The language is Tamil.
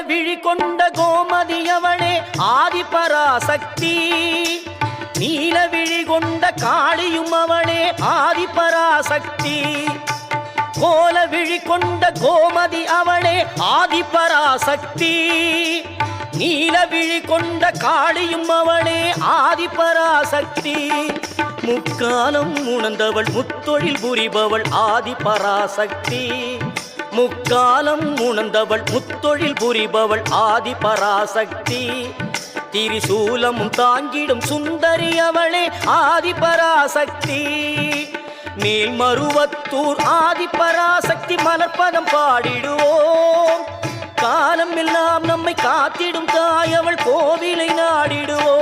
விழி கொண்ட கோமதியவளே ஆதிபராசக்தி. நீல விழி கொண்ட காளியும் அவளே ஆதிபராசக்தி. கோல விழி கொண்ட கோமதி அவளே ஆதிபராசக்தி. நீல விழி கொண்ட காளியும் அவளே ஆதிபராசக்தி. முக்காலம் உணர்ந்தவள் முத்தொழில் புரிபவள் ஆதிபராசக்தி. முக்காலம் உணர்ந்தவள் முத்தொழில் புரிபவள் ஆதிபராசக்தி. திரிசூலமும் தாங்கிடும் சுந்தரி அவளே ஆதிபராசக்தி. மேல்மருவத்தூர் ஆதிபராசக்தி மலர்பதம் பாடிடுவோம். காலம் எல்லாம் நம்மை காத்திடும் தாய் அவள் கோவிலை நாடிடுவோம்.